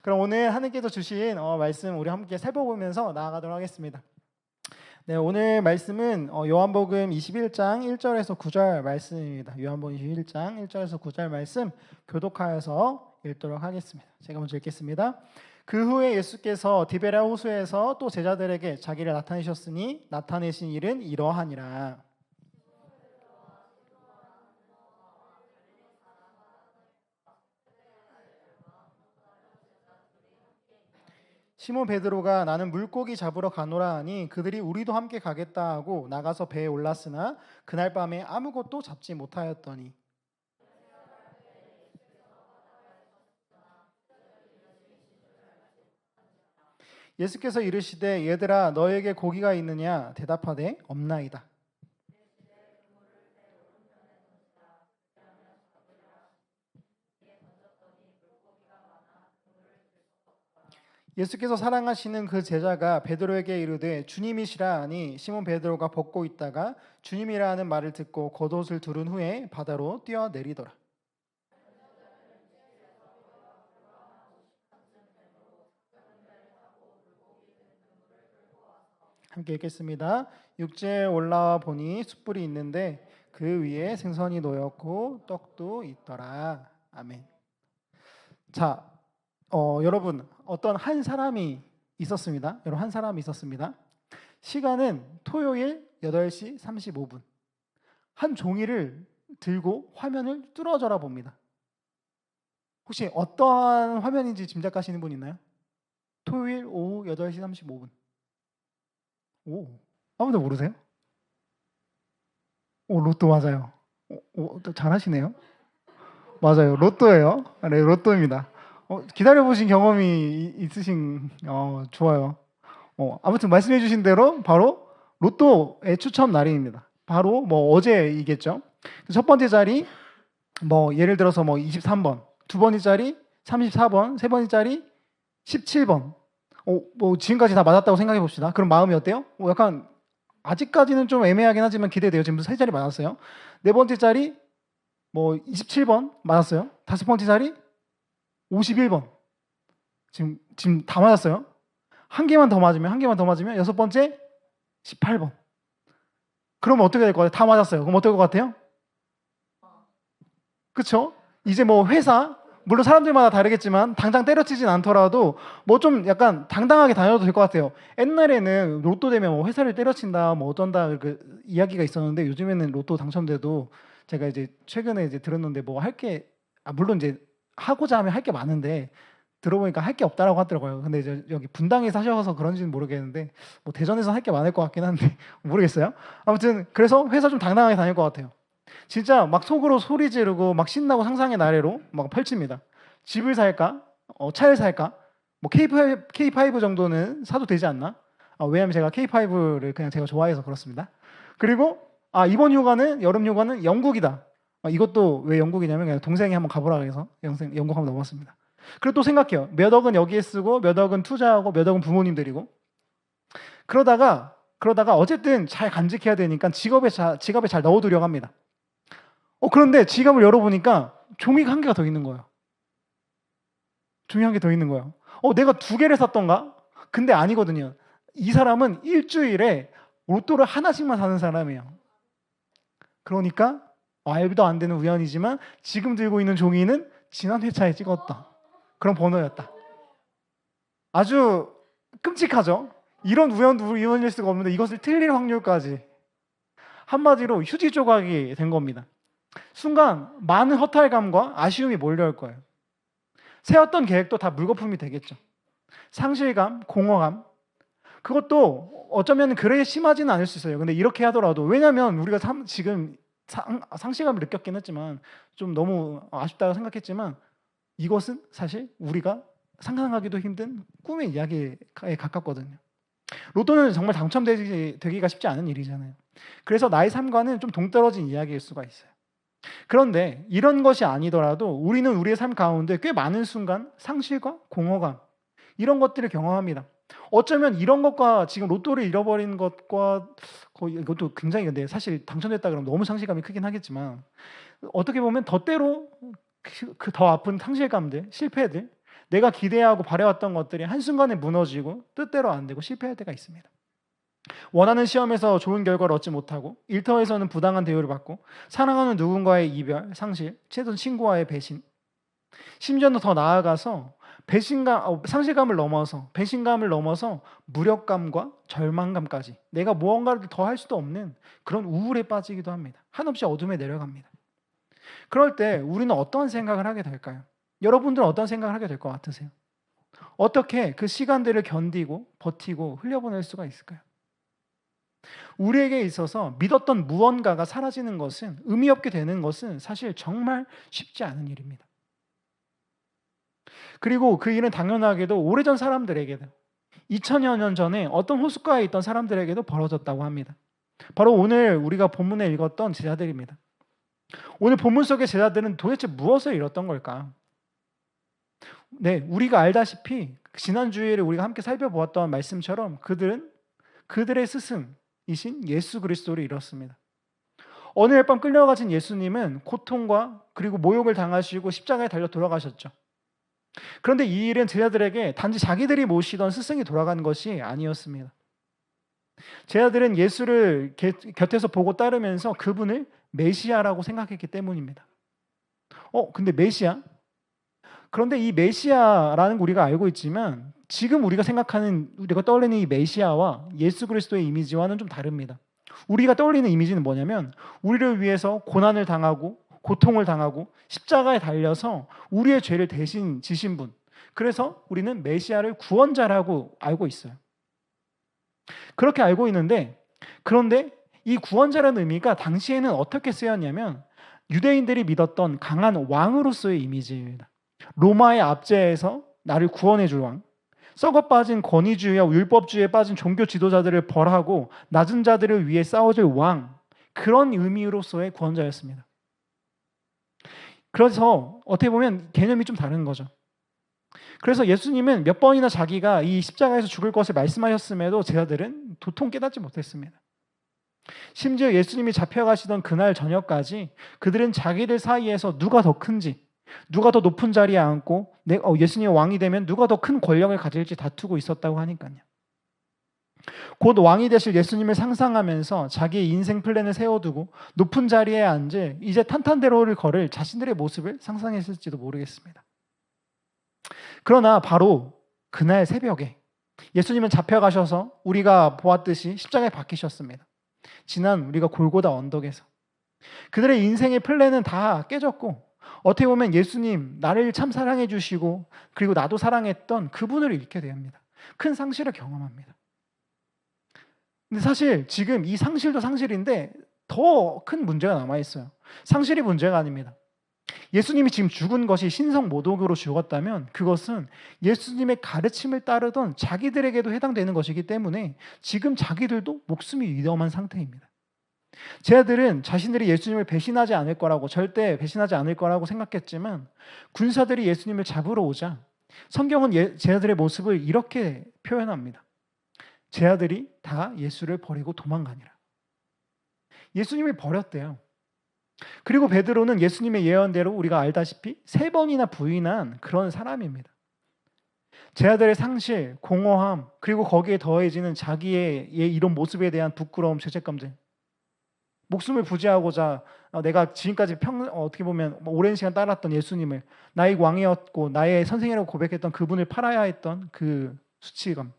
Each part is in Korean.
그럼 오늘 하느님께서 주신 말씀 우리 함께 살펴보면서 나아가도록 하겠습니다. 네, 오늘 말씀은 요한복음 21장 1절에서 9절 말씀입니다. 요한복음 21장 1절에서 9절 말씀 교독하여서 읽도록 하겠습니다. 제가 먼저 읽겠습니다. 그 후에 예수께서 디베랴 호수에서 또 제자들에게 자기를 나타내셨으니 나타내신 일은 이러하니라. 시몬 베드로가 나는 물고기 잡으러 가노라 하니 그들이 우리도 함께 가겠다 하고 나가서 배에 올랐으나 그날 밤에 아무것도 잡지 못하였더니 예수께서 이르시되 얘들아 너에게 고기가 있느냐 대답하되 없나이다. 예수께서 사랑하시는 그 제자가 베드로에게 이르되 주님이시라 하니 시몬 베드로가 벗고 있다가 주님이라 하는 말을 듣고 겉옷을 두른 후에 바다로 뛰어내리더라. 함께 읽겠습니다. 육지에 올라와 보니 숯불이 있는데 그 위에 생선이 놓였고 떡도 있더라. 아멘. 자, 여러분 어떤 한 사람이 있었습니다. 여러분 한 사람이 있었습니다. 시간은 토요일 8시 35분. 한 종이를 들고 화면을 뚫어져라 봅니다. 혹시 어떠한 화면인지 짐작하시는 분 있나요? 토요일 오후 8시 35분. 오, 아무도 모르세요? 로또 맞아요. 잘하시네요. 맞아요. 로또예요. 네, 로또입니다. 기다려보신 경험이 있으신, 좋아요. 아무튼 말씀해주신 대로 바로 로또의 추첨 날입니다. 바로 어제이겠죠. 첫 번째 자리, 예를 들어서 23번, 두 번째 자리 34번, 세 번째 자리 17번. 지금까지 다 맞았다고 생각해 봅시다. 그럼 마음이 어때요? 약간 아직까지는 좀 애매하긴 하지만 기대돼요. 지금 세 자리 맞았어요. 네 번째 자리 27번 맞았어요. 다섯 번째 자리 51번. 지금 다 맞았어요. 한 개만 더 맞으면 여섯 번째 18번. 그러면 어떻게 될 것 같아요? 다 맞았어요. 그럼 어떨 것 같아요? 그렇죠? 이제 회사 물론 사람들마다 다르겠지만 당장 때려치진 않더라도 좀 약간 당당하게 다녀도 될 것 같아요. 옛날에는 로또 되면 회사를 때려친다 어쩐다 그 이야기가 있었는데 요즘에는 로또 당첨돼도 제가 이제 최근에 이제 들었는데 할 게 물론 이제 하고자 하면 할 게 많은데 들어보니까 할 게 없다라고 하더라고요. 근데 이제 여기 분당에 사셔서 그런지는 모르겠는데 대전에서 할 게 많을 것 같긴 한데 모르겠어요. 아무튼 그래서 회사 좀 당당하게 다닐 것 같아요. 진짜 막 속으로 소리 지르고 막 신나고 상상의 나래로 막 펼칩니다. 집을 살까? 차를 살까? K5 정도는 사도 되지 않나? 왜냐면 제가 K5를 그냥 제가 좋아해서 그렇습니다. 그리고 이번 휴가는 여름 휴가는 영국이다. 이것도 왜 영국이냐면 그냥 동생이 한번 가보라 해서 영국 한번 넘었습니다. 그리고 또 생각해요. 몇 억은 여기에 쓰고 몇 억은 투자하고 몇 억은 부모님 드리고 그러다가 어쨌든 잘 간직해야 되니까 지갑에 잘 넣어두려고 합니다. 그런데 지갑을 열어보니까 종이가 한 개가 더 있는 거예요. 종이 한 개 더 있는 거예요. 내가 두 개를 샀던가? 근데 아니거든요. 이 사람은 일주일에 로또를 하나씩만 사는 사람이에요. 그러니까 말도 안 되는 우연이지만 지금 들고 있는 종이는 지난 회차에 찍었다. 그런 번호였다. 아주 끔찍하죠? 이런 우연도 우연일 수가 없는데 이것을 틀릴 확률까지. 한마디로 휴지 조각이 된 겁니다. 순간 많은 허탈감과 아쉬움이 몰려올 거예요. 세웠던 계획도 다 물거품이 되겠죠. 상실감, 공허감. 그것도 어쩌면 그래 심하지는 않을 수 있어요. 근데 이렇게 하더라도 왜냐하면 우리가 지금 상실감을 느꼈긴 했지만 좀 너무 아쉽다고 생각했지만 이것은 사실 우리가 상상하기도 힘든 꿈의 이야기에 가깝거든요. 로또는 정말 당첨되기가 쉽지 않은 일이잖아요. 그래서 나의 삶과는 좀 동떨어진 이야기일 수가 있어요. 그런데 이런 것이 아니더라도 우리는 우리의 삶 가운데 꽤 많은 순간 상실과 공허감 이런 것들을 경험합니다. 어쩌면 이런 것과 지금 로또를 잃어버린 것과 거의 이것도 굉장히 근데 사실 당첨됐다 그러면 너무 상실감이 크긴 하겠지만 어떻게 보면 더 때로 그 더 아픈 상실감들, 실패들 내가 기대하고 바래왔던 것들이 한순간에 무너지고 뜻대로 안 되고 실패할 때가 있습니다. 원하는 시험에서 좋은 결과를 얻지 못하고 일터에서는 부당한 대우를 받고 사랑하는 누군가의 이별, 상실, 최소한 친구와의 배신, 심지어는 더 나아가서 상실감을 넘어서 배신감을 넘어서 무력감과 절망감까지 내가 무언가를 더 할 수도 없는 그런 우울에 빠지기도 합니다. 한없이 어둠에 내려갑니다. 그럴 때 우리는 어떤 생각을 하게 될까요? 여러분들은 어떤 생각을 하게 될 것 같으세요? 어떻게 그 시간들을 견디고 버티고 흘려보낼 수가 있을까요? 우리에게 있어서 믿었던 무언가가 사라지는 것은, 의미 없게 되는 것은 사실 정말 쉽지 않은 일입니다. 그리고 그 일은 당연하게도 오래전 사람들에게도 2000여 년 전에 어떤 호숫가에 있던 사람들에게도 벌어졌다고 합니다. 바로 오늘 우리가 본문에 읽었던 제자들입니다. 오늘 본문 속의 제자들은 도대체 무엇을 잃었던 걸까? 네, 우리가 알다시피 지난 주일에 우리가 함께 살펴보았던 말씀처럼 그들은 그들의 스승이신 예수 그리스도를 잃었습니다. 어느 날 밤 끌려가신 예수님은 고통과 그리고 모욕을 당하시고 십자가에 달려 돌아가셨죠. 그런데 이 일은 제자들에게 단지 자기들이 모시던 스승이 돌아간 것이 아니었습니다. 제자들은 예수를 곁에서 보고 따르면서 그분을 메시아라고 생각했기 때문입니다. 근데 메시아? 그런데 이 메시아라는 거 우리가 알고 있지만 지금 우리가 떠올리는 이 메시아와 예수 그리스도의 이미지와는 좀 다릅니다. 우리가 떠올리는 이미지는 뭐냐면 우리를 위해서 고난을 당하고 고통을 당하고 십자가에 달려서 우리의 죄를 대신 지신 분. 그래서 우리는 메시아를 구원자라고 알고 있어요. 그렇게 알고 있는데, 그런데 이 구원자라는 의미가 당시에는 어떻게 쓰였냐면 유대인들이 믿었던 강한 왕으로서의 이미지입니다. 로마의 압제에서 나를 구원해 줄 왕, 썩어 빠진 권위주의와 율법주의에 빠진 종교 지도자들을 벌하고 낮은 자들을 위해 싸워줄 왕, 그런 의미로서의 구원자였습니다. 그래서 어떻게 보면 개념이 좀 다른 거죠. 그래서 예수님은 몇 번이나 자기가 이 십자가에서 죽을 것을 말씀하셨음에도 제자들은 도통 깨닫지 못했습니다. 심지어 예수님이 잡혀가시던 그날 저녁까지 그들은 자기들 사이에서 누가 더 큰지, 누가 더 높은 자리에 앉고 예수님이 왕이 되면 누가 더 큰 권력을 가질지 다투고 있었다고 하니까요. 곧 왕이 되실 예수님을 상상하면서 자기의 인생 플랜을 세워두고 높은 자리에 앉을 이제 탄탄대로를 걸을 자신들의 모습을 상상했을지도 모르겠습니다. 그러나 바로 그날 새벽에 예수님은 잡혀가셔서 우리가 보았듯이 십자가에 박히셨습니다. 지난 우리가 골고다 언덕에서 그들의 인생의 플랜은 다 깨졌고 어떻게 보면 예수님, 나를 참 사랑해 주시고 그리고 나도 사랑했던 그분을 잃게 됩니다. 큰 상실을 경험합니다. 근데 사실 지금 이 상실도 상실인데 더 큰 문제가 남아있어요. 상실이 문제가 아닙니다. 예수님이 지금 죽은 것이 신성모독으로 죽었다면 그것은 예수님의 가르침을 따르던 자기들에게도 해당되는 것이기 때문에 지금 자기들도 목숨이 위험한 상태입니다. 제자들은 자신들이 예수님을 배신하지 않을 거라고, 절대 배신하지 않을 거라고 생각했지만 군사들이 예수님을 잡으러 오자 성경은 제자들의 모습을 이렇게 표현합니다. 제자들이 다 예수를 버리고 도망가니라. 예수님을 버렸대요. 그리고 베드로는 예수님의 예언대로 우리가 알다시피 3번이나 부인한 그런 사람입니다. 제자들의 상실, 공허함, 그리고 거기에 더해지는 자기의 이런 모습에 대한 부끄러움, 죄책감들, 목숨을 부지하고자 내가 지금까지 어떻게 보면 오랜 시간 따랐던 예수님을, 나의 왕이었고 나의 선생이라고 고백했던 그분을 팔아야 했던 그 수치감.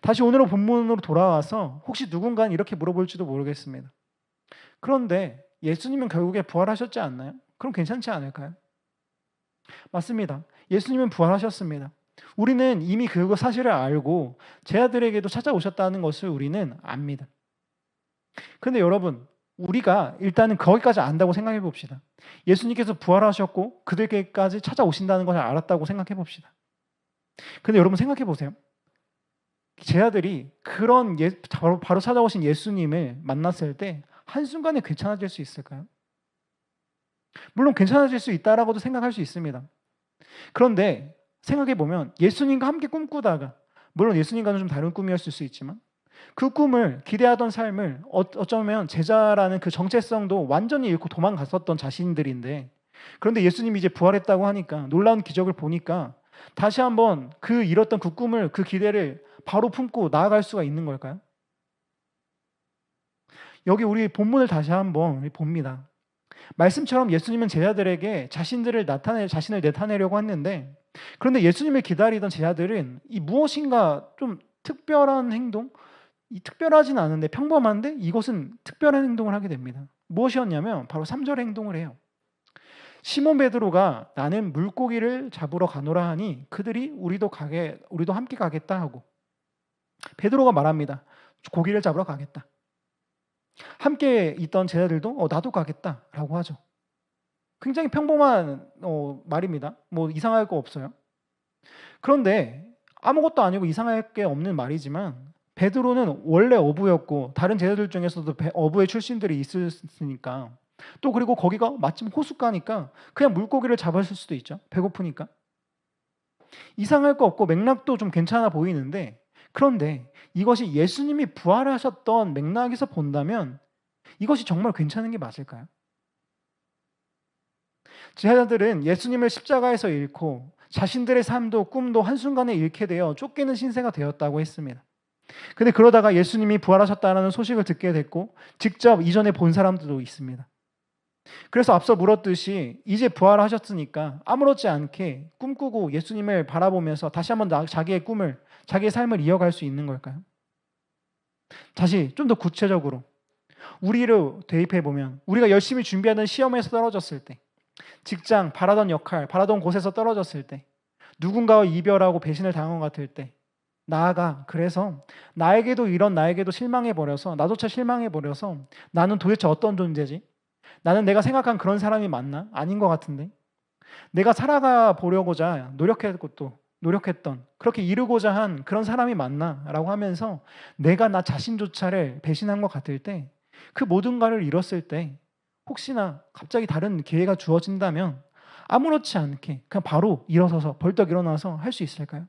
다시 오늘의 본문으로 돌아와서 혹시 누군가는 이렇게 물어볼지도 모르겠습니다. 그런데 예수님은 결국에 부활하셨지 않나요? 그럼 괜찮지 않을까요? 맞습니다. 예수님은 부활하셨습니다. 우리는 이미 그 사실을 알고 제자들에게도 찾아오셨다는 것을 우리는 압니다. 그런데 여러분, 우리가 일단은 거기까지 안다고 생각해 봅시다. 예수님께서 부활하셨고 그들께까지 찾아오신다는 것을 알았다고 생각해 봅시다. 그런데 여러분 생각해 보세요. 제자들이 그런 바로 찾아오신 예수님을 만났을 때 한순간에 괜찮아질 수 있을까요? 물론 괜찮아질 수 있다라고도 생각할 수 있습니다. 그런데 생각해 보면 예수님과 함께 꿈꾸다가, 물론 예수님과는 좀 다른 꿈이었을 수 있지만 그 꿈을 기대하던 삶을 어쩌면 제자라는 그 정체성도 완전히 잃고 도망갔었던 자신들인데 그런데 예수님이 이제 부활했다고 하니까, 놀라운 기적을 보니까 다시 한번 그 잃었던 그 꿈을, 그 기대를 바로 품고 나아갈 수가 있는 걸까요? 여기 우리 본문을 다시 한번 봅니다. 말씀처럼 예수님은 제자들에게 자신을 나타내려고 했는데, 그런데 예수님을 기다리던 제자들은 이 무엇인가 좀 특별한 행동, 이 특별하진 않은데 평범한데 이것은 특별한 행동을 하게 됩니다. 무엇이었냐면 바로 3절 행동을 해요. 시몬 베드로가 나는 물고기를 잡으러 가노라 하니 그들이 우리도 함께 가겠다 하고, 베드로가 말합니다. 고기를 잡으러 가겠다. 함께 있던 제자들도 나도 가겠다라고 하죠. 굉장히 평범한 말입니다. 뭐 이상할 거 없어요. 그런데 아무것도 아니고 이상할 게 없는 말이지만, 베드로는 원래 어부였고 다른 제자들 중에서도 어부의 출신들이 있었으니까, 또 그리고 거기가 마침 호숫가니까 그냥 물고기를 잡았을 수도 있죠. 배고프니까. 이상할 거 없고 맥락도 좀 괜찮아 보이는데, 그런데 이것이 예수님이 부활하셨던 맥락에서 본다면 이것이 정말 괜찮은 게 맞을까요? 제자들은 예수님을 십자가에서 잃고 자신들의 삶도 꿈도 한순간에 잃게 되어 쫓기는 신세가 되었다고 했습니다. 근데 그러다가 예수님이 부활하셨다는 소식을 듣게 됐고 직접 이전에 본 사람들도 있습니다. 그래서 앞서 물었듯이 이제 부활하셨으니까 아무렇지 않게 꿈꾸고 예수님을 바라보면서 다시 한번 자기의 꿈을, 자기의 삶을 이어갈 수 있는 걸까요? 다시 좀 더 구체적으로 우리를 대입해 보면, 우리가 열심히 준비하던 시험에서 떨어졌을 때, 직장, 바라던 역할, 바라던 곳에서 떨어졌을 때, 누군가와 이별하고 배신을 당한 것 같을 때, 나아가 그래서 나에게도 실망해버려서, 나조차 실망해버려서 나는 도대체 어떤 존재지? 나는 내가 생각한 그런 사람이 맞나? 아닌 것 같은데, 내가 살아가 보려고자 노력했던, 그렇게 이루고자 한 그런 사람이 맞나? 라고 하면서 내가 나 자신조차를 배신한 것 같을 때, 그 모든 것을 잃었을 때 혹시나 갑자기 다른 기회가 주어진다면 아무렇지 않게 그냥 바로 일어서서 벌떡 일어나서 할 수 있을까요?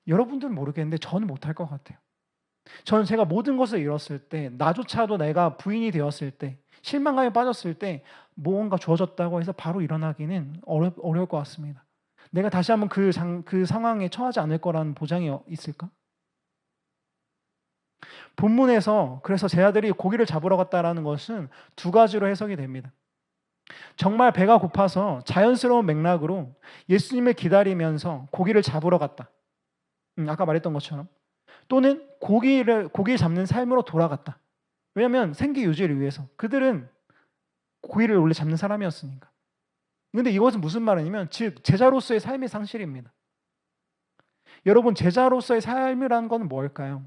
여러분들은 모르겠는데 저는 못할 것 같아요. 저는 제가 모든 것을 잃었을 때, 나조차도 내가 부인이 되었을 때, 실망감에 빠졌을 때 무언가 주어졌다고 해서 바로 일어나기는 어려울 것 같습니다. 내가 다시 한번 그 상황에 처하지 않을 거라는 보장이 있을까? 본문에서 그래서 제자들이 고기를 잡으러 갔다라는 것은 두 가지로 해석이 됩니다. 정말 배가 고파서 자연스러운 맥락으로 예수님을 기다리면서 고기를 잡으러 갔다. 아까 말했던 것처럼. 또는 고기를 잡는 삶으로 돌아갔다. 왜냐하면 생계 유지를 위해서. 그들은 고기를 원래 잡는 사람이었으니까. 그런데 이것은 무슨 말이냐면, 즉 제자로서의 삶의 상실입니다. 여러분, 제자로서의 삶이라는 건 뭘까요?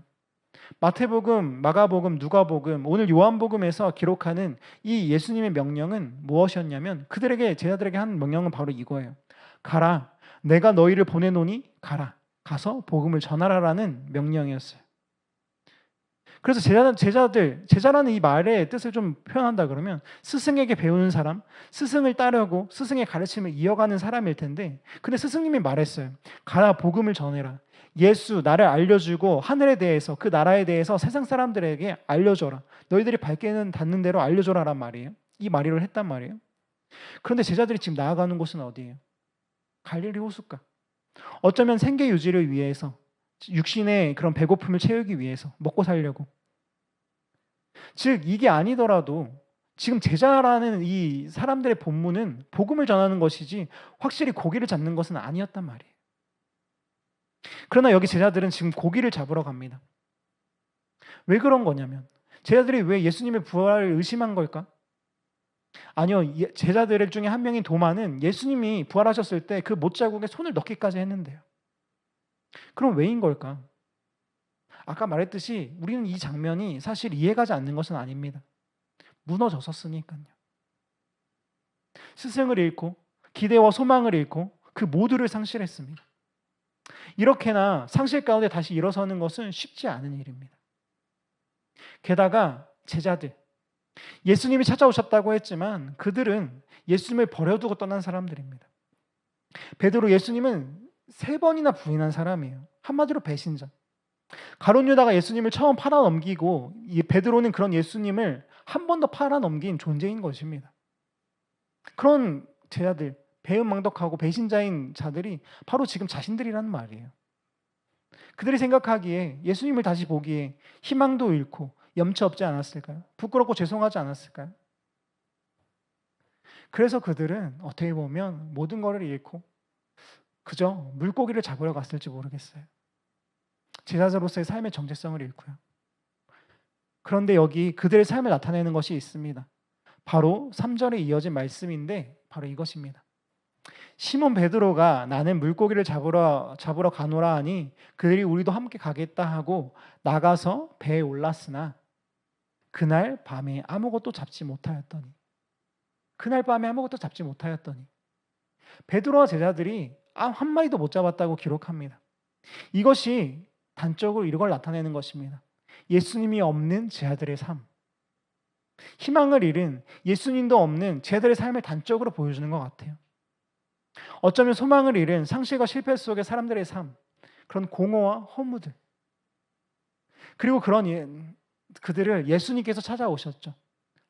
마태복음, 마가복음, 누가복음, 오늘 요한복음에서 기록하는 이 예수님의 명령은 무엇이었냐면, 제자들에게 한 명령은 바로 이거예요. 가라, 내가 너희를 보내노니 가라, 가서 복음을 전하라라는 명령이었어요. 그래서 제자라는 이 말의 뜻을 좀 표현한다 그러면, 스승에게 배우는 사람, 스승을 따르고 스승의 가르침을 이어가는 사람일 텐데, 근데 스승님이 말했어요. 가라, 복음을 전해라. 예수, 나를 알려주고 하늘에 대해서, 그 나라에 대해서 세상 사람들에게 알려줘라. 너희들이 발견은 닿는 대로 알려줘라란 말이에요. 이 말을 했단 말이에요. 그런데 제자들이 지금 나아가는 곳은 어디예요? 갈릴리 호숫가. 어쩌면 생계 유지를 위해서, 육신의 그런 배고픔을 채우기 위해서, 먹고 살려고. 즉 이게 아니더라도 지금 제자라는 이 사람들의 본문은 복음을 전하는 것이지 확실히 고기를 잡는 것은 아니었단 말이에요. 그러나 여기 제자들은 지금 고기를 잡으러 갑니다. 왜 그런 거냐면, 제자들이 왜 예수님의 부활을 의심한 걸까? 아니요, 제자들 중에 한 명인 도마는 예수님이 부활하셨을 때 그 못자국에 손을 넣기까지 했는데요. 그럼 왜인 걸까? 아까 말했듯이 우리는 이 장면이 사실 이해가지 않는 것은 아닙니다. 무너졌었으니까요. 스승을 잃고 기대와 소망을 잃고 그 모두를 상실했습니다. 이렇게나 상실 가운데 다시 일어서는 것은 쉽지 않은 일입니다. 게다가 제자들, 예수님이 찾아오셨다고 했지만 그들은 예수님을 버려두고 떠난 사람들입니다. 베드로, 예수님은 3번이나 부인한 사람이에요. 한마디로 배신자. 가룟 유다가 예수님을 처음 팔아넘기고, 이 베드로는 그런 예수님을 한 번 더 팔아넘긴 존재인 것입니다. 그런 제자들, 배은망덕하고 배신자인 자들이 바로 지금 자신들이라는 말이에요. 그들이 생각하기에 예수님을 다시 보기에 희망도 잃고 염치 없지 않았을까요? 부끄럽고 죄송하지 않았을까요? 그래서 그들은 어떻게 보면 모든 것을 잃고 그저 물고기를 잡으러 갔을지 모르겠어요. 제자로서의 삶의 정체성을 잃고요. 그런데 여기 그들의 삶을 나타내는 것이 있습니다. 바로 3절에 이어진 말씀인데 바로 이것입니다. 시몬 베드로가 나는 물고기를 잡으러 가노라 하니 그들이 우리도 함께 가겠다 하고 나가서 배에 올랐으나 그날 밤에 아무것도 잡지 못하였더니 베드로와 제자들이 한 마리도 못 잡았다고 기록합니다. 이것이 단적으로 이걸 나타내는 것입니다. 예수님이 없는 제자들의 삶, 희망을 잃은 예수님도 없는 제자들의 삶을 단적으로 보여주는 것 같아요. 어쩌면 소망을 잃은 상실과 실패 속의 사람들의 삶, 그런 공허와 허무들, 그리고 그들을 예수님께서 찾아오셨죠.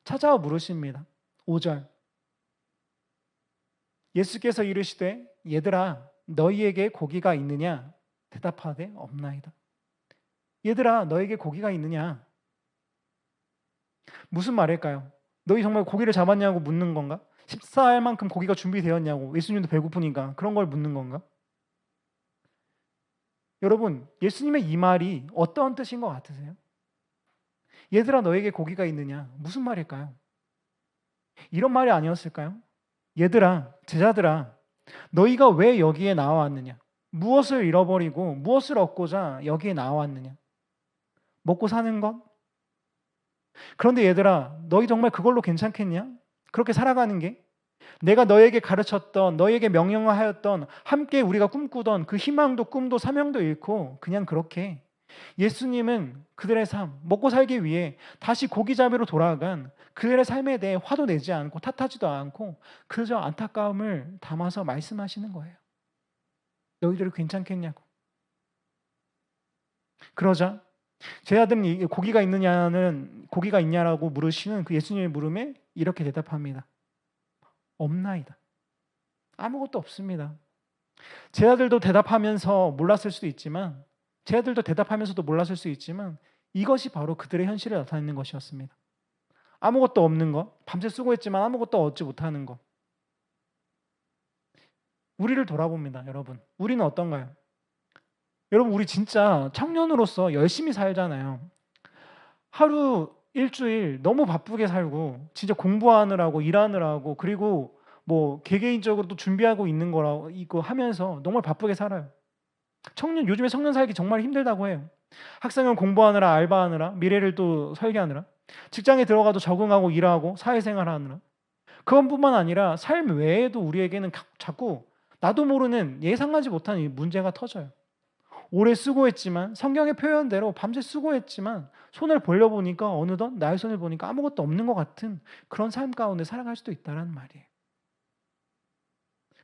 찾아와 물으십니다. 5절 예수께서 이르시되 얘들아 너희에게 고기가 있느냐? 대답하되 없나이다. 얘들아 너에게 고기가 있느냐? 무슨 말일까요? 너희 정말 고기를 잡았냐고 묻는 건가? 식사할 만큼 고기가 준비되었냐고, 예수님도 배고프니까 그런 걸 묻는 건가? 여러분, 예수님의 이 말이 어떤 뜻인 것 같으세요? 얘들아 너에게 고기가 있느냐? 무슨 말일까요? 이런 말이 아니었을까요? 얘들아, 제자들아, 너희가 왜 여기에 나와왔느냐? 무엇을 잃어버리고 무엇을 얻고자 여기에 나와왔느냐? 먹고 사는 것? 그런데 얘들아, 너희 정말 그걸로 괜찮겠냐? 그렇게 살아가는 게? 내가 너에게 가르쳤던, 너에게 명령하였던, 함께 우리가 꿈꾸던 그 희망도 꿈도 사명도 잃고 그냥 그렇게 예수님은 그들의 삶, 먹고 살기 위해 다시 고기 잡이로 돌아간 그들의 삶에 대해 화도 내지 않고 탓하지도 않고 그저 안타까움을 담아서 말씀하시는 거예요. 너희들이 괜찮겠냐고. 그러자 제자들은 고기가 있냐라고 물으시는 그 예수님의 물음에 이렇게 대답합니다. 없나이다. 아무것도 없습니다. 제자들도 대답하면서도 몰랐을 수 있지만 이것이 바로 그들의 현실을 나타내는 것이었습니다. 아무것도 없는 것, 밤새 수고했지만 아무것도 얻지 못하는 것. 우리를 돌아봅니다, 여러분. 우리는 어떤가요? 여러분, 우리 진짜 청년으로서 열심히 살잖아요. 하루 일주일 너무 바쁘게 살고 진짜 공부하느라고 일하느라고 그리고 뭐 개개인적으로 또 준비하고 있는 거라고 이거 하면서 정말 바쁘게 살아요. 요즘에 청년 살기 정말 힘들다고 해요. 학생은 공부하느라 알바하느라 미래를 또 설계하느라 직장에 들어가도 적응하고 일하고 사회생활하느라 그것뿐만 아니라 삶 외에도 우리에게는 자꾸 나도 모르는 예상하지 못한 문제가 터져요. 오래 수고했지만 성경의 표현대로 밤새 수고했지만 손을 벌려보니까 어느덧 나의 손을 보니까 아무것도 없는 것 같은 그런 삶 가운데 살아갈 수도 있다는 말이에요.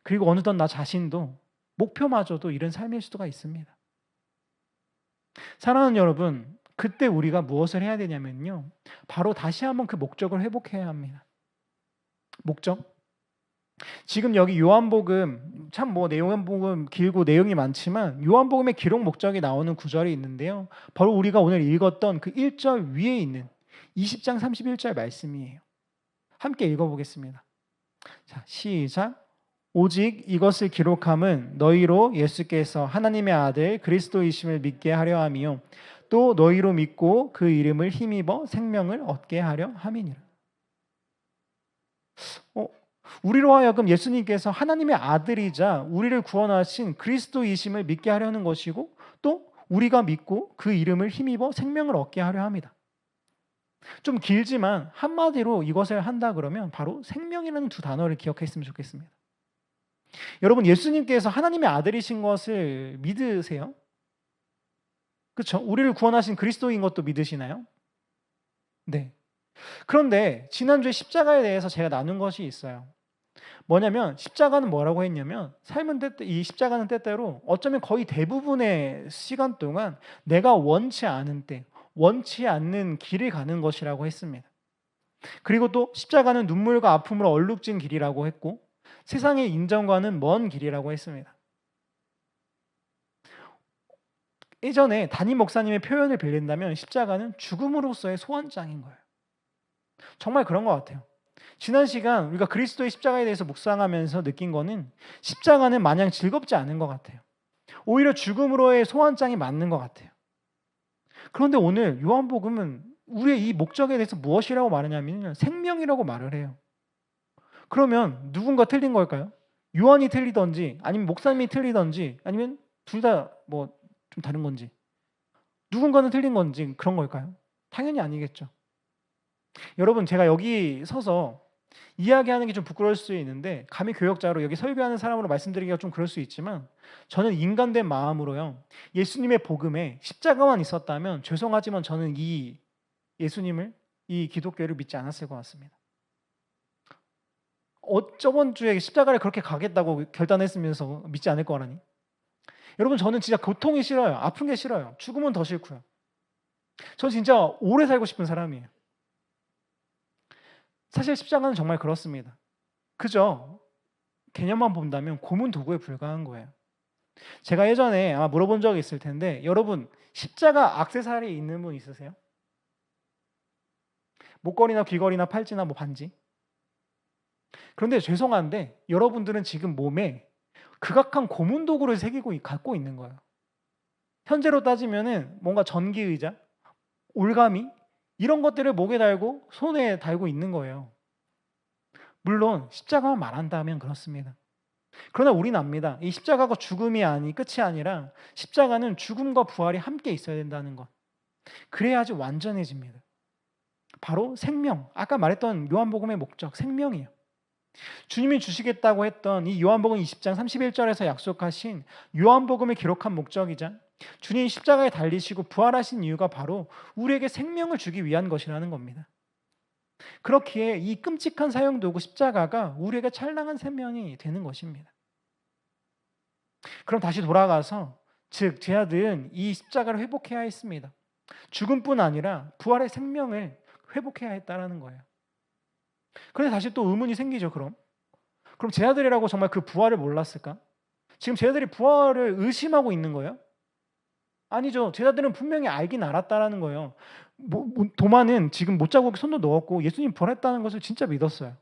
그리고 어느덧 나 자신도 목표마저도 이런 삶일 수가 있습니다. 사랑하는 여러분, 그때 우리가 무엇을 해야 되냐면요, 바로 다시 한번 그 목적을 회복해야 합니다. 목적? 지금 여기 요한복음 참 요한복음 길고 내용이 많지만 요한복음의 기록 목적이 나오는 구절이 있는데요. 바로 우리가 오늘 읽었던 그 1절 위에 있는 20장 31절 말씀이에요. 함께 읽어보겠습니다. 자, 시작. 오직 이것을 기록함은 너희로 예수께서 하나님의 아들 그리스도이심을 믿게 하려 함이요 또 너희로 믿고 그 이름을 힘입어 생명을 얻게 하려 함이니라. 우리로 하여금 예수님께서 하나님의 아들이자 우리를 구원하신 그리스도이심을 믿게 하려는 것이고 또 우리가 믿고 그 이름을 힘입어 생명을 얻게 하려 합니다. 좀 길지만 한마디로 이것을 한다 그러면 바로 생명이라는 두 단어를 기억했으면 좋겠습니다. 여러분, 예수님께서 하나님의 아들이신 것을 믿으세요? 그렇죠? 우리를 구원하신 그리스도인 것도 믿으시나요? 네. 그런데 지난주에 십자가에 대해서 제가 나눈 것이 있어요. 뭐냐면 십자가는 뭐라고 했냐면 이 십자가는 때때로 어쩌면 거의 대부분의 시간 동안 내가 원치 않은 길을 가는 것이라고 했습니다. 그리고 또 십자가는 눈물과 아픔으로 얼룩진 길이라고 했고 세상의 인정과는 먼 길이라고 했습니다. 예전에 담임 목사님의 표현을 빌린다면 십자가는 죽음으로서의 소원장인 거예요. 정말 그런 것 같아요. 지난 시간 우리가 그리스도의 십자가에 대해서 묵상하면서 느낀 거는 십자가는 마냥 즐겁지 않은 것 같아요. 오히려 죽음으로의 소원장이 맞는 것 같아요. 그런데 오늘 요한복음은 우리의 이 목적에 대해서 무엇이라고 말하냐면 생명이라고 말을 해요. 그러면 누군가 틀린 걸까요? 요한이 틀리던지 아니면 목사님이 틀리던지 아니면 둘 다 뭐 좀 다른 건지 누군가는 틀린 건지 그런 걸까요? 당연히 아니겠죠. 여러분 제가 여기 서서 이야기하는 게 좀 부끄러울 수 있는데 감히 교역자로 여기 설교하는 사람으로 말씀드리기가 좀 그럴 수 있지만 저는 인간된 마음으로요. 예수님의 복음에 십자가만 있었다면 죄송하지만 저는 이 예수님을 이 기독교를 믿지 않았을 것 같습니다. 저번 주에 십자가를 그렇게 가겠다고 결단했으면서 믿지 않을 거라니. 여러분 저는 진짜 고통이 싫어요. 아픈 게 싫어요. 죽음은 더 싫고요. 전 진짜 오래 살고 싶은 사람이에요. 사실 십자가는 정말 그렇습니다. 그저 개념만 본다면 고문 도구에 불과한 거예요. 제가 예전에 아마 물어본 적이 있을 텐데 여러분 십자가 액세서리 있는 분 있으세요? 목걸이나 귀걸이나 팔찌나 뭐 반지? 그런데 죄송한데 여러분들은 지금 몸에 극악한 고문 도구를 갖고 있는 거예요. 현재로 따지면은 뭔가 전기의자, 올가미 이런 것들을 목에 달고 손에 달고 있는 거예요. 물론 십자가만 말한다면 그렇습니다. 그러나 우리는 압니다. 이 십자가가 죽음이 끝이 아니라 십자가는 죽음과 부활이 함께 있어야 된다는 것. 그래야지 완전해집니다. 바로 생명, 아까 말했던 요한복음의 목적, 생명이에요. 주님이 주시겠다고 했던 이 요한복음 20장 31절에서 약속하신 요한복음을 기록한 목적이자 주님이 십자가에 달리시고 부활하신 이유가 바로 우리에게 생명을 주기 위한 것이라는 겁니다. 그렇기에 이 끔찍한 사형도구 십자가가 우리에게 찬란한 생명이 되는 것입니다. 그럼 다시 돌아가서 즉 제자들은 이 십자가를 회복해야 했습니다. 죽음뿐 아니라 부활의 생명을 회복해야 했다라는 거예요. 그런데 다시 또 의문이 생기죠. 그럼 제자들이라고 정말 그 부활을 몰랐을까? 지금 제자들이 부활을 의심하고 있는 거예요? 아니죠. 제자들은 분명히 알긴 알았다라는 거예요. 도마는 지금 못자국에 손도 넣었고 예수님 부활했다는 것을 진짜 믿었어요.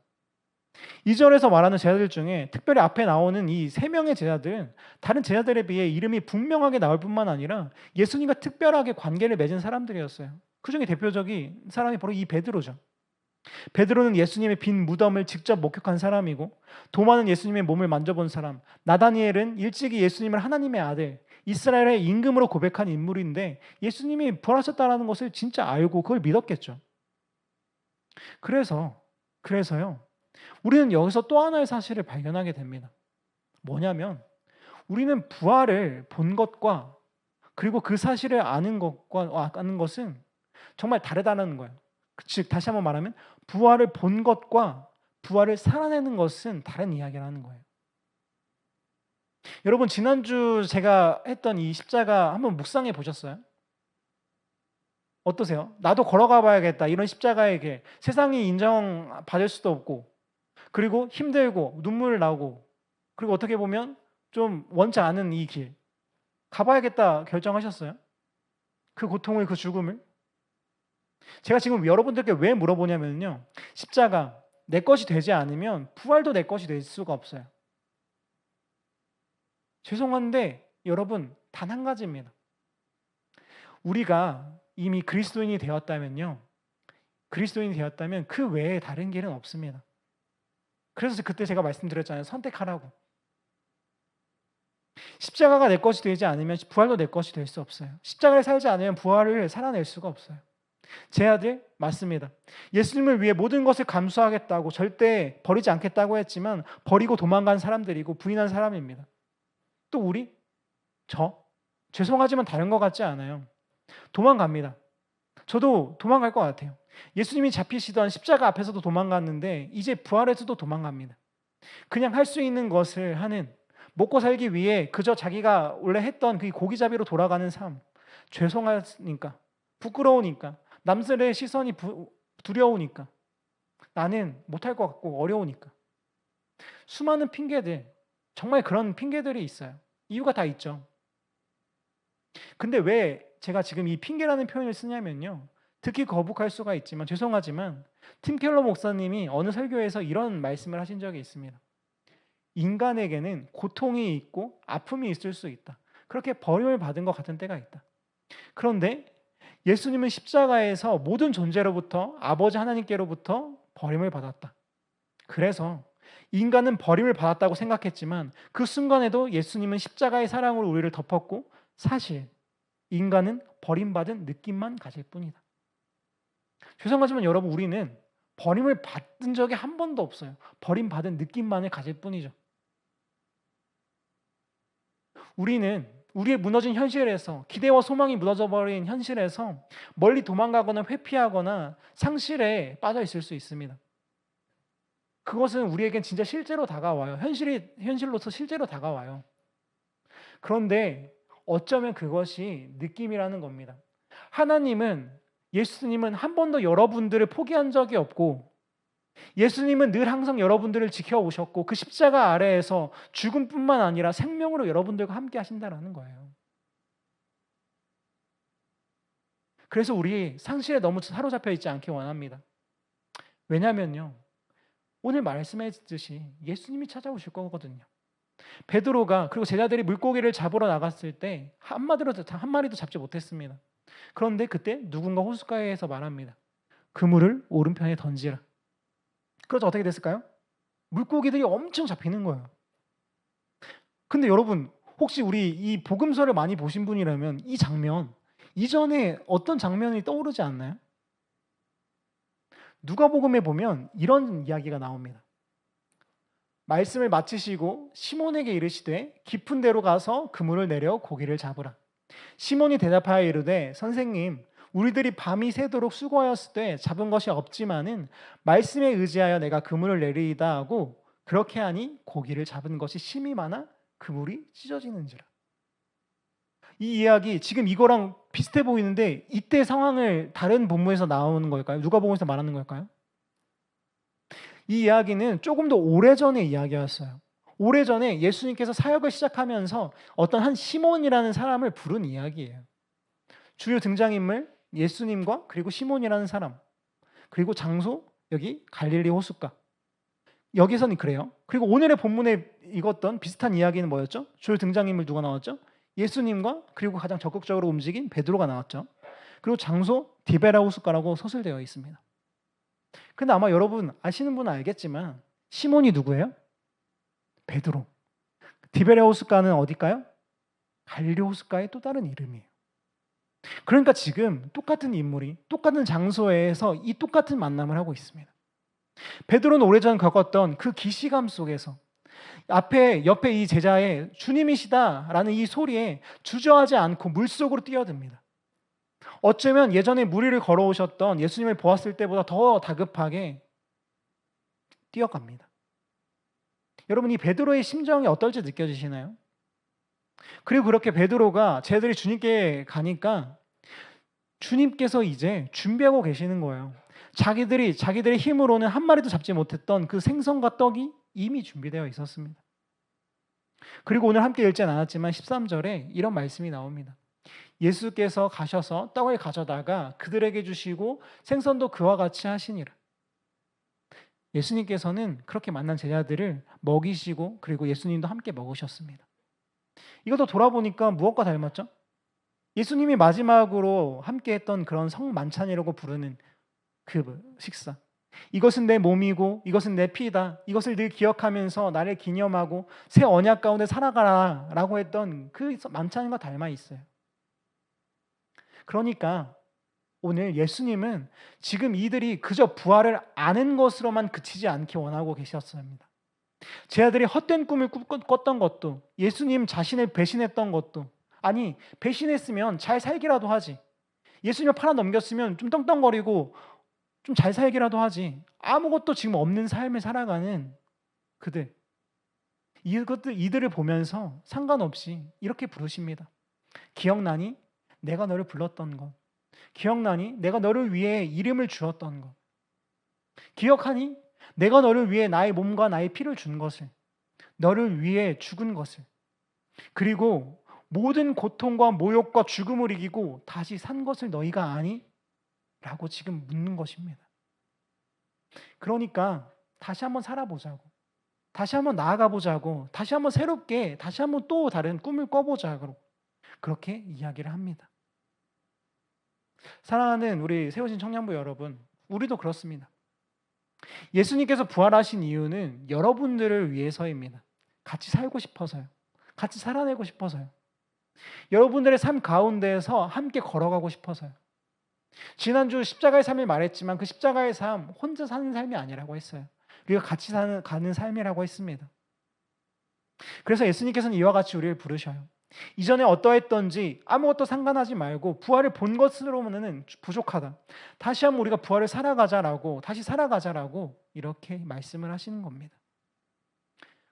2절에서 말하는 제자들 중에 특별히 앞에 나오는 이 3명의 제자들은 다른 제자들에 비해 이름이 분명하게 나올 뿐만 아니라 예수님과 특별하게 관계를 맺은 사람들이었어요. 그중에 대표적인 사람이 바로 이 베드로죠. 베드로는 예수님의 빈 무덤을 직접 목격한 사람이고 도마는 예수님의 몸을 만져본 사람, 나다니엘은 일찍이 예수님을 하나님의 아들, 이스라엘의 임금으로 고백한 인물인데 예수님이 부활하셨다는 것을 진짜 알고 그걸 믿었겠죠. 그래서요. 우리는 여기서 또 하나의 사실을 발견하게 됩니다. 뭐냐면 우리는 부활을 본 것과 그리고 그 사실을 아는 것은 정말 다르다는 거예요. 즉 다시 한번 말하면 부활을 본 것과 부활을 살아내는 것은 다른 이야기라는 거예요. 여러분 지난주 제가 했던 이 십자가 한번 묵상해 보셨어요? 어떠세요? 나도 걸어가 봐야겠다. 이런 십자가의 길. 세상이 인정받을 수도 없고 그리고 힘들고 눈물 나고 그리고 어떻게 보면 좀 원치 않은 이 길. 가봐야겠다 결정하셨어요? 그 고통을 그 죽음을? 제가 지금 여러분들께 왜 물어보냐면요. 십자가 내 것이 되지 않으면 부활도 내 것이 될 수가 없어요. 죄송한데 여러분 단 한 가지입니다. 우리가 이미 그리스도인이 되었다면 그 외에 다른 길은 없습니다. 그래서 그때 제가 말씀드렸잖아요. 선택하라고. 십자가가 내 것이 되지 않으면 부활도 내 것이 될 수 없어요. 십자가를 살지 않으면 부활을 살아낼 수가 없어요. 제 아들 맞습니다. 예수님을 위해 모든 것을 감수하겠다고 절대 버리지 않겠다고 했지만 버리고 도망간 사람들이고 부인한 사람입니다. 또 우리? 죄송하지만 다른 것 같지 않아요. 도망갑니다. 저도 도망갈 것 같아요. 예수님이 잡히시던 십자가 앞에서도 도망갔는데 이제 부활에서도 도망갑니다. 그냥 할 수 있는 것을 하는 먹고 살기 위해 그저 자기가 원래 했던 그 고기잡이로 돌아가는 삶. 죄송하니까 부끄러우니까 남들의 시선이 두려우니까 나는 못할 것 같고 어려우니까. 수많은 핑계들, 정말 그런 핑계들이 있어요. 이유가 다 있죠. 근데 왜 제가 지금 이 핑계라는 표현을 쓰냐면요. 듣기 거북할 수가 있지만 죄송하지만 팀 켈러 목사님이 어느 설교에서 이런 말씀을 하신 적이 있습니다. 인간에게는 고통이 있고 아픔이 있을 수 있다. 그렇게 버림을 받은 것 같은 때가 있다. 그런데 예수님은 십자가에서 모든 존재로부터 아버지 하나님께로부터 버림을 받았다. 그래서 인간은 버림을 받았다고 생각했지만 그 순간에도 예수님은 십자가의 사랑으로 우리를 덮었고 사실 인간은 버림받은 느낌만 가질 뿐이다. 죄송하지만 여러분 우리는 버림을 받은 적이 한 번도 없어요. 버림받은 느낌만을 가질 뿐이죠. 우리는 우리의 무너진 현실에서 기대와 소망이 무너져 버린 현실에서 멀리 도망가거나 회피하거나 상실에 빠져 있을 수 있습니다. 그것은 우리에겐 진짜 실제로 다가와요. 현실로서 실제로 다가와요. 그런데 어쩌면 그것이 느낌이라는 겁니다. 예수님은 한 번도 여러분들을 포기한 적이 없고 예수님은 늘 항상 여러분들을 지켜오셨고 그 십자가 아래에서 죽음뿐만 아니라 생명으로 여러분들과 함께 하신다는 거예요. 그래서 우리 상실에 너무 사로잡혀 있지 않기 원합니다. 왜냐하면요. 오늘 말씀했듯이 예수님이 찾아오실 거거든요. 베드로가 그리고 제자들이 물고기를 잡으러 나갔을 때 한 마리도 잡지 못했습니다. 그런데 그때 누군가 호숫가에서 말합니다. 그물을 오른편에 던지라. 그래서 어떻게 됐을까요? 물고기들이 엄청 잡히는 거예요. 근데 여러분 혹시 우리 이 복음서를 많이 보신 분이라면 이 장면 이전에 어떤 장면이 떠오르지 않나요? 누가복음에 보면 이런 이야기가 나옵니다. 말씀을 마치시고 시몬에게 이르시되 깊은 데로 가서 그물을 내려 고기를 잡으라. 시몬이 대답하여 이르되 선생님 우리들이 밤이 새도록 수고하였을 때 잡은 것이 없지만은 말씀에 의지하여 내가 그물을 내리이다 하고 그렇게 하니 고기를 잡은 것이 심이 많아 그물이 찢어지는지라. 이 이야기 지금 이거랑 비슷해 보이는데 이때 상황을 다른 본문에서 나오는 걸까요? 누가복음에서 말하는 걸까요? 이 이야기는 조금 더 오래전의 이야기였어요. 오래전에 예수님께서 사역을 시작하면서 어떤 한 시몬이라는 사람을 부른 이야기예요. 주요 등장인물 예수님과 그리고 시몬이라는 사람 그리고 장소 여기 갈릴리 호숫가 여기서는 그래요. 그리고 오늘의 본문에 읽었던 비슷한 이야기는 뭐였죠? 주요 등장인물 누가 나왔죠? 예수님과 그리고 가장 적극적으로 움직인 베드로가 나왔죠. 그리고 장소 디베라 호숫가라고 서술되어 있습니다. 근데 아마 여러분 아시는 분은 알겠지만 시몬이 누구예요? 베드로. 디베라 호숫가는 어딜까요? 갈릴리 호숫가의 또 다른 이름이에요. 그러니까 지금 똑같은 인물이 똑같은 장소에서 이 똑같은 만남을 하고 있습니다. 베드로는 오래전 겪었던 그 기시감 속에서 옆에 이 제자의 주님이시다라는 이 소리에 주저하지 않고 물속으로 뛰어듭니다. 어쩌면 예전에 무리를 걸어오셨던 예수님을 보았을 때보다 더 다급하게 뛰어갑니다. 여러분 이 베드로의 심정이 어떨지 느껴지시나요? 그리고 그렇게 베드로가 쟤들이 주님께 가니까 주님께서 이제 준비하고 계시는 거예요. 자기들의 힘으로는 한 마리도 잡지 못했던 그 생선과 떡이 이미 준비되어 있었습니다. 그리고 오늘 함께 읽지 않았지만 13절에 이런 말씀이 나옵니다. 예수께서 가셔서 떡을 가져다가 그들에게 주시고 생선도 그와 같이 하시니라. 예수님께서는 그렇게 만난 제자들을 먹이시고 그리고 예수님도 함께 먹으셨습니다. 이것도 돌아보니까 무엇과 닮았죠? 예수님이 마지막으로 함께 했던 그런 성만찬이라고 부르는 그 식사. 이것은 내 몸이고 이것은 내 피다. 이것을 늘 기억하면서 나를 기념하고 새 언약 가운데 살아가라 라고 했던 그 만찬과 닮아 있어요. 그러니까 오늘 예수님은 지금 이들이 그저 부활을 아는 것으로만 그치지 않기 원하고 계셨습니다. 제 아들이 헛된 꿈을 꿨던 것도 예수님 자신을 배신했던 것도 아니 배신했으면 잘 살기라도 하지 예수님을 팔아 넘겼으면 좀 떵떵거리고 좀 잘 살기라도 하지 아무것도 지금 없는 삶을 살아가는 이들을 보면서 상관없이 이렇게 부르십니다. 기억나니? 내가 너를 불렀던 것. 기억나니? 내가 너를 위해 이름을 주었던 것. 기억하니? 내가 너를 위해 나의 몸과 나의 피를 준 것을, 너를 위해 죽은 것을, 그리고 모든 고통과 모욕과 죽음을 이기고 다시 산 것을 너희가 아니? 라고 지금 묻는 것입니다. 그러니까 다시 한번 살아보자고, 다시 한번 나아가 보자고, 다시 한번 새롭게, 다시 한번 또 다른 꿈을 꿔보자고 그렇게 이야기를 합니다. 사랑하는 우리 세우신 청년부 여러분, 우리도 그렇습니다. 예수님께서 부활하신 이유는 여러분들을 위해서입니다. 같이 살고 싶어서요. 같이 살아내고 싶어서요. 여러분들의 삶 가운데에서 함께 걸어가고 싶어서요. 지난주 십자가의 삶을 말했지만 그 십자가의 삶 혼자 사는 삶이 아니라고 했어요. 우리가 같이 가는 삶이라고 했습니다. 그래서 예수님께서는 이와 같이 우리를 부르셔요. 이전에 어떠했던지 아무것도 상관하지 말고 부활을 본 것으로는 부족하다. 다시 한번 우리가 부활을 다시 살아가자라고 이렇게 말씀을 하시는 겁니다.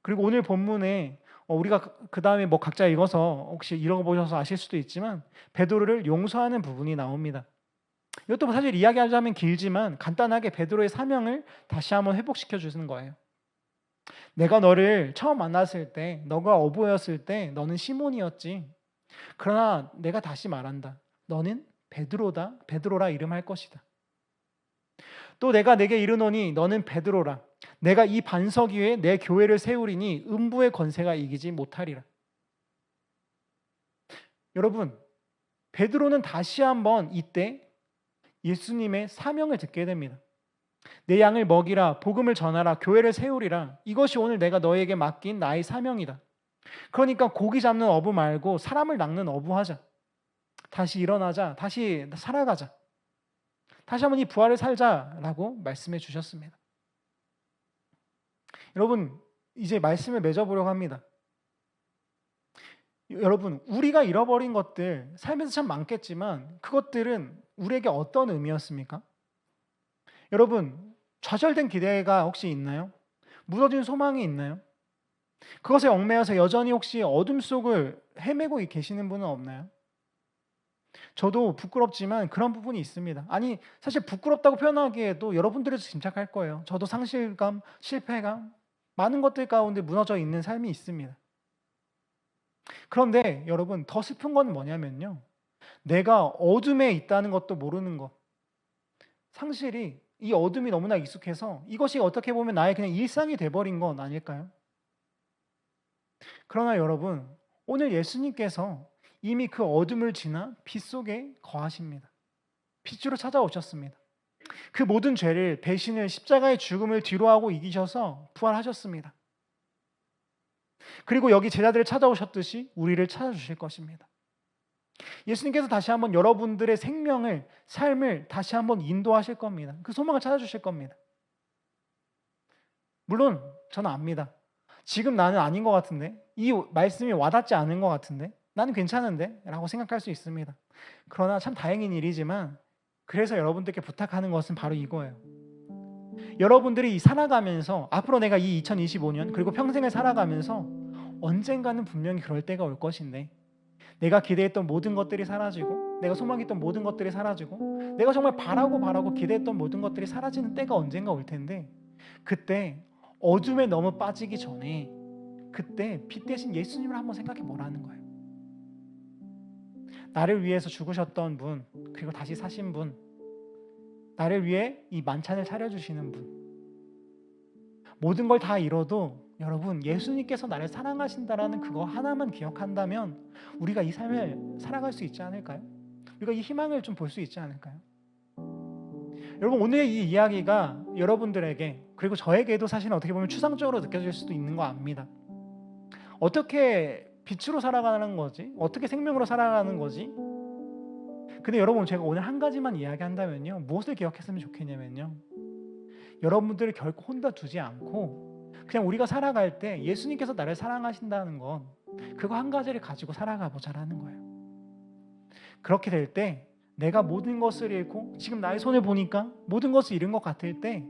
그리고 오늘 본문에 우리가 그 다음에 뭐 각자 읽어서 혹시 읽어보셔서 아실 수도 있지만 베드로를 용서하는 부분이 나옵니다. 이것도 사실 이야기하자면 길지만 간단하게 베드로의 사명을 다시 한번 회복시켜 주시는 거예요. 내가 너를 처음 만났을 때, 너가 어부였을 때 너는 시몬이었지. 그러나 내가 다시 말한다. 너는 베드로라 이름할 것이다. 또 내가 내게 이르노니 너는 베드로라. 내가 이 반석 위에 내 교회를 세우리니 음부의 권세가 이기지 못하리라. 여러분, 베드로는 다시 한번 이때 예수님의 사명을 듣게 됩니다. 내 양을 먹이라, 복음을 전하라, 교회를 세우리라. 이것이 오늘 내가 너에게 맡긴 나의 사명이다. 그러니까 고기 잡는 어부 말고 사람을 낚는 어부 하자. 다시 일어나자. 다시 살아가자. 다시 한번 이 부활을 살자라고 말씀해 주셨습니다. 여러분, 이제 말씀을 맺어보려고 합니다. 여러분, 우리가 잃어버린 것들 삶에서 참 많겠지만 그것들은 우리에게 어떤 의미였습니까? 여러분, 좌절된 기대가 혹시 있나요? 무너진 소망이 있나요? 그것에 얽매여서 여전히 혹시 어둠 속을 헤매고 계시는 분은 없나요? 저도 부끄럽지만 그런 부분이 있습니다. 아니, 사실 부끄럽다고 표현하기에도 여러분들도 짐작할 거예요. 저도 상실감, 실패감, 많은 것들 가운데 무너져 있는 삶이 있습니다. 그런데 여러분, 더 슬픈 건 뭐냐면요, 내가 어둠에 있다는 것도 모르는 것, 상실이, 이 어둠이 너무나 익숙해서 이것이 어떻게 보면 나의 그냥 일상이 돼버린 건 아닐까요? 그러나 여러분, 오늘 예수님께서 이미 그 어둠을 지나 빛 속에 거하십니다. 빛으로 찾아오셨습니다. 그 모든 죄를, 배신을, 십자가의 죽음을 뒤로하고 이기셔서 부활하셨습니다. 그리고 여기 제자들을 찾아오셨듯이 우리를 찾아주실 것입니다. 예수님께서 다시 한번 여러분들의 생명을, 삶을 다시 한번 인도하실 겁니다. 그 소망을 찾아주실 겁니다. 물론 저는 압니다. 지금 나는 아닌 것 같은데, 이 말씀이 와닿지 않은 것 같은데, 나는 괜찮은데 라고 생각할 수 있습니다. 그러나 참 다행인 일이지만, 그래서 여러분들께 부탁하는 것은 바로 이거예요. 여러분들이 살아가면서, 앞으로 내가 이 2025년 그리고 평생을 살아가면서 언젠가는 분명히 그럴 때가 올 것인데, 내가 기대했던 모든 것들이 사라지고, 내가 소망했던 모든 것들이 사라지고, 내가 정말 바라고 기대했던 모든 것들이 사라지는 때가 언젠가 올 텐데, 그때 어둠에 너무 빠지기 전에 그때 빛 대신 예수님을 한번 생각해 보라는 거예요. 나를 위해서 죽으셨던 분, 그리고 다시 사신 분, 나를 위해 이 만찬을 차려주시는 분, 모든 걸 다 잃어도 여러분, 예수님께서 나를 사랑하신다라는 그거 하나만 기억한다면 우리가 이 삶을 살아갈 수 있지 않을까요? 우리가 이 희망을 좀 볼 수 있지 않을까요? 여러분, 오늘의 이 이야기가 여러분들에게, 그리고 저에게도 사실은 어떻게 보면 추상적으로 느껴질 수도 있는 거 압니다. 어떻게 빛으로 살아가는 거지? 어떻게 생명으로 살아가는 거지? 근데 여러분, 제가 오늘 한 가지만 이야기한다면요, 무엇을 기억했으면 좋겠냐면요, 여러분들을 결코 혼자 두지 않고 그냥 우리가 살아갈 때 예수님께서 나를 사랑하신다는 건 그거 한 가지를 가지고 살아가 보자라는 거예요. 그렇게 될 때 내가 모든 것을 잃고 지금 나의 손을 보니까 모든 것을 잃은 것 같을 때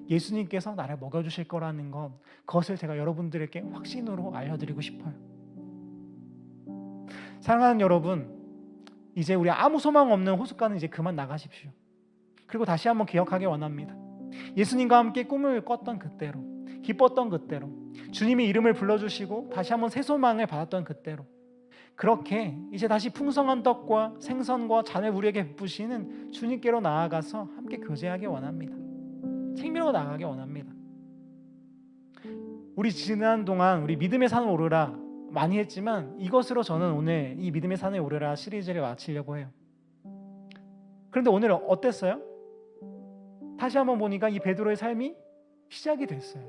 예수님께서 나를 먹여주실 거라는 것, 그것을 제가 여러분들에게 확신으로 알려드리고 싶어요. 사랑하는 여러분, 이제 우리 아무 소망 없는 호숫가는 이제 그만 나가십시오. 그리고 다시 한번 기억하기 원합니다. 예수님과 함께 꿈을 꿨던 그때로, 기뻤던 그때로, 주님이 이름을 불러주시고 다시 한번 새 소망을 받았던 그때로, 그렇게 이제 다시 풍성한 떡과 생선과 잔을 우리에게 베푸시는 주님께로 나아가서 함께 교제하기 원합니다. 생명으로 나아가기 원합니다. 우리 지난 동안 우리 믿음의 산을 오르라 많이 했지만 이것으로 저는 오늘 이 믿음의 산을 오르라 시리즈를 마치려고 해요. 그런데 오늘 어땠어요? 다시 한번 보니까 이 베드로의 삶이 시작이 됐어요.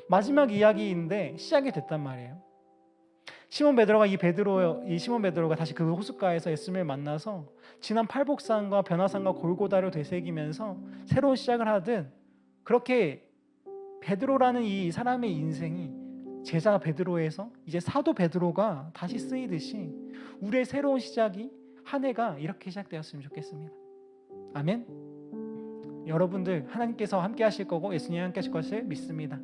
마지막 이야기인데 시작이 됐단 말이에요. 시몬 베드로가 다시 그 호숫가에서 예수님을 만나서 지난 팔복산과 변화산과 골고다를 되새기면서 새로운 시작을 하듯, 그렇게 베드로라는 이 사람의 인생이 제자 베드로에서 이제 사도 베드로가 다시 쓰이듯이 우리의 새로운 시작이, 한 해가 이렇게 시작되었으면 좋겠습니다. 아멘. 여러분들 하나님께서 함께 하실 거고 예수님이 함께 하실 것을 믿습니다.